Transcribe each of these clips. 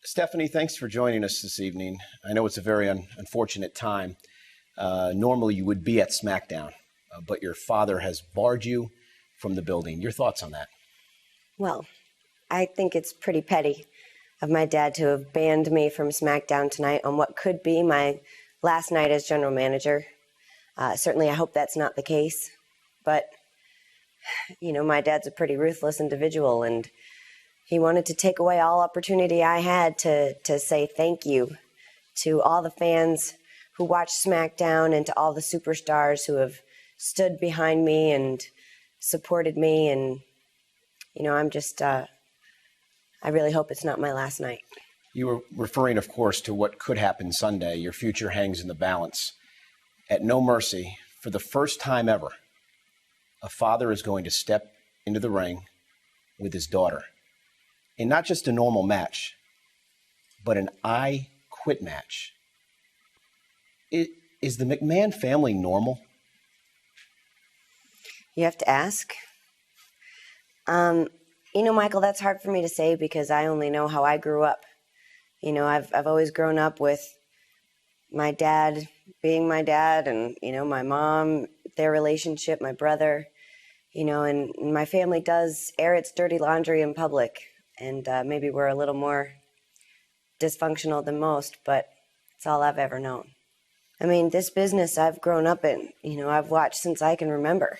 Stephanie, thanks for joining us this evening. I know it's a very unfortunate time. Normally you would be at SmackDown, but your father has barred you from the building. Your thoughts on that? Well, I think it's pretty petty of my dad to have banned me from SmackDown tonight on what could be my last night as general manager. Certainly, I hope that's not the case. But, you know, my dad's a pretty ruthless individual, and he wanted to take away all opportunity I had to say thank you to all the fans who watched SmackDown and to all the superstars who have stood behind me and supported me. And, you know, I really hope it's not my last night. You were referring, of course, to what could happen Sunday. Your future hangs in the balance. At No Mercy, for the first time ever, a father is going to step into the ring with his daughter. And not just a normal match, but an I Quit match. Is the McMahon family normal? You have to ask. You know, Michael, that's hard for me to say because I only know how I grew up. You know, I've always grown up with my dad being my dad and, you know, my mom, their relationship, my brother, you know, and my family does air its dirty laundry in public. And maybe we're a little more dysfunctional than most, but it's all I've ever known. I mean, this business I've grown up in, you know, I've watched since I can remember.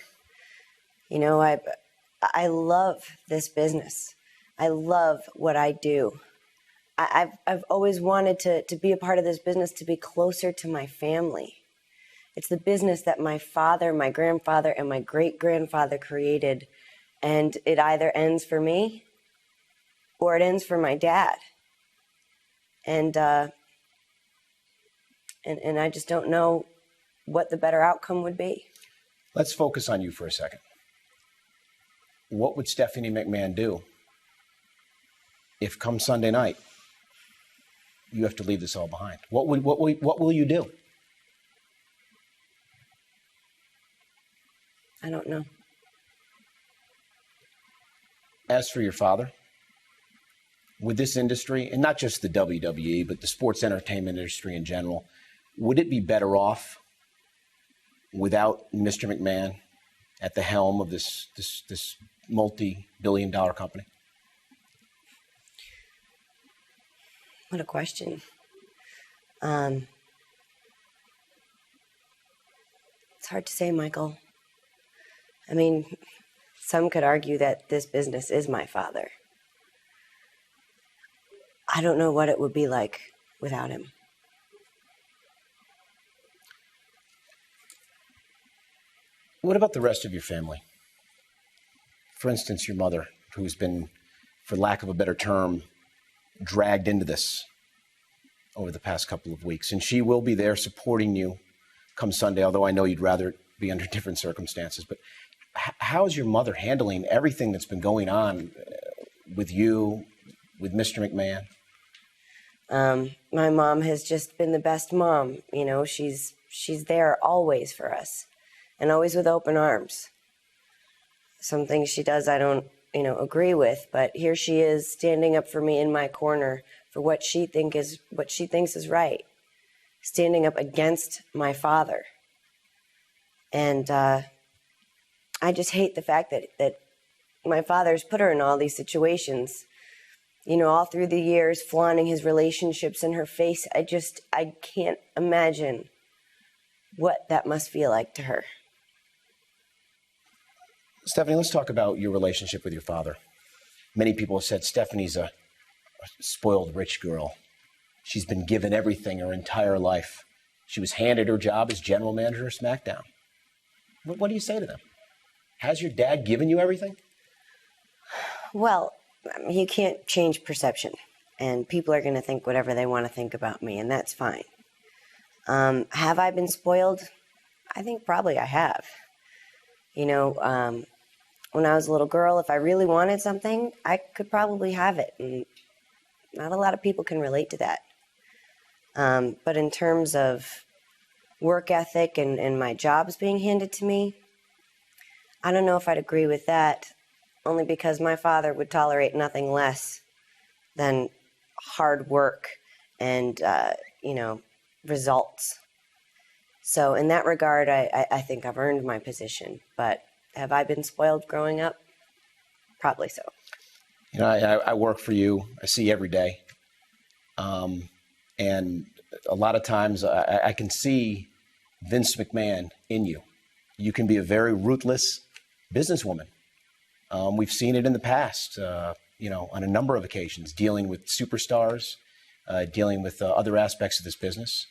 You know, I love this business. I love what I do. I've always wanted to be a part of this business, to be closer to my family. It's the business that my father, my grandfather, and my great-grandfather created, and it either ends for me or it ends for my dad. And I just don't know what the better outcome would be. Let's focus on you for a second. What would Stephanie McMahon do if come Sunday night you have to leave this all behind? What will you do? I don't know. As for your father, with this industry, and not just the WWE, but the sports entertainment industry in general, would it be better off without Mr. McMahon at the helm of this multi-billion-dollar company? What a question. It's hard to say, Michael. I mean, some could argue that this business is my father. I don't know what it would be like without him. What about the rest of your family? For instance, your mother, who's been, for lack of a better term, dragged into this over the past couple of weeks. And she will be there supporting you come Sunday, although I know you'd rather it be under different circumstances. But how is your mother handling everything that's been going on with you, with Mr. McMahon? My mom has just been the best mom. You know, she's there always for us and always with open arms. Some things she does I don't, you know, agree with, but here she is standing up for me in my corner for what she thinks is right, standing up against my father. And I just hate the fact that my father's put her in all these situations, you know, all through the years, flaunting his relationships in her face. I can't imagine what that must feel like to her. Stephanie, let's talk about your relationship with your father. Many people have said Stephanie's a spoiled rich girl. She's been given everything her entire life. She was handed her job as general manager of SmackDown. What do you say to them? Has your dad given you everything? Well, you can't change perception, and people are going to think whatever they want to think about me, and that's fine. Have I been spoiled? I think probably I have. You know, when I was a little girl, if I really wanted something, I could probably have it, and not a lot of people can relate to that. But in terms of work ethic and my jobs being handed to me, I don't know if I'd agree with that, only because my father would tolerate nothing less than hard work and, results. So in that regard, I think I've earned my position. But have I been spoiled growing up? Probably so. I work for you. I see you every day. And a lot of times I can see Vince McMahon in you. You can be a very ruthless businesswoman. We've seen it in the past, on a number of occasions, dealing with superstars, dealing with other aspects of this business.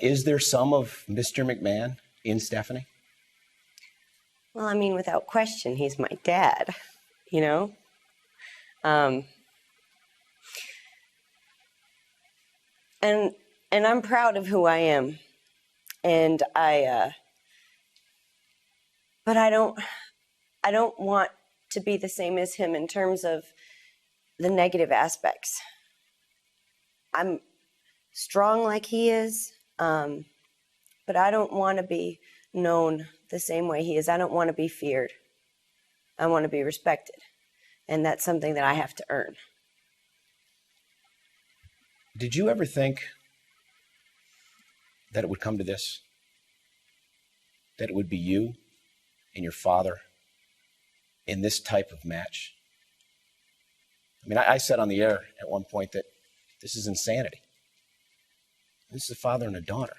Is there some of Mr. McMahon in Stephanie? Well, I mean, without question, he's my dad, you know? And I'm proud of who I am. And but I don't want to be the same as him in terms of the negative aspects. I'm strong like he is, but I don't want to be known the same way he is. I don't want to be feared. I want to be respected. And that's something that I have to earn. Did you ever think that it would come to this? That it would be you and your father in this type of match? I mean, I said on the air at one point that this is insanity. This is a father and a daughter.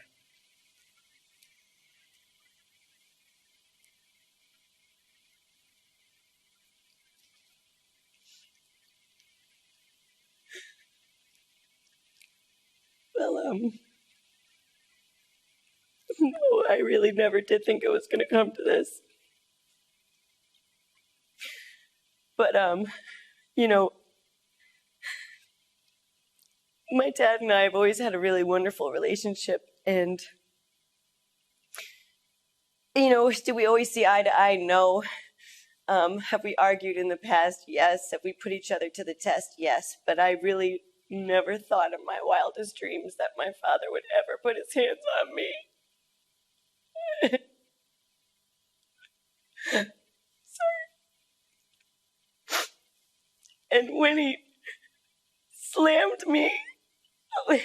Well, no, I really never did think it was going to come to this. But, my dad and I have always had a really wonderful relationship. And, do we always see eye to eye? No. Have we argued in the past? Yes. Have we put each other to the test? Yes. But I really never thought in my wildest dreams that my father would ever put his hands on me. Sorry. And when he slammed me and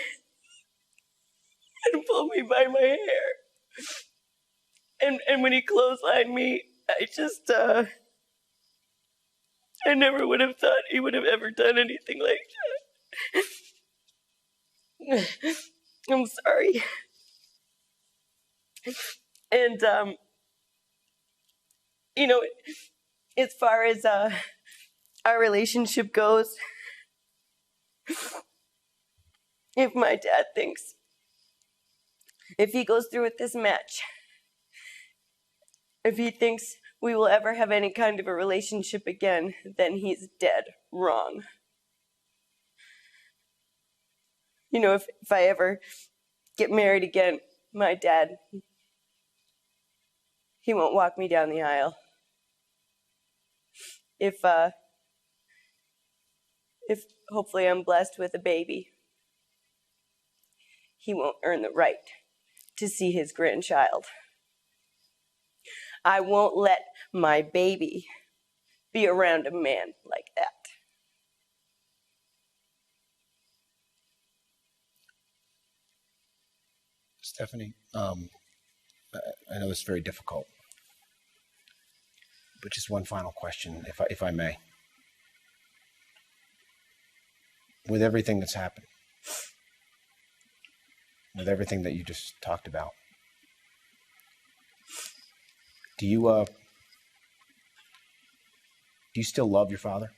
pulled me by my hair, and when he clotheslined me, I just, I never would have thought he would have ever done anything like that. I'm sorry. And, as far as our relationship goes, if my dad thinks, if he goes through with this match, if he thinks we will ever have any kind of a relationship again, then he's dead wrong. If I ever get married again, my dad, he won't walk me down the aisle. If hopefully I'm blessed with a baby, he won't earn the right to see his grandchild. I won't let my baby be around a man like that. Stephanie, I know it's very difficult, but just one final question, if I may. With everything that's happened, with everything that you just talked about, do you still love your father?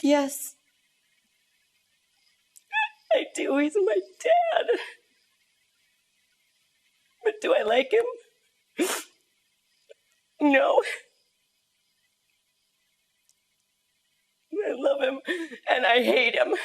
Yes, I do. He's my dad. But do I like him? No. I love him and I hate him.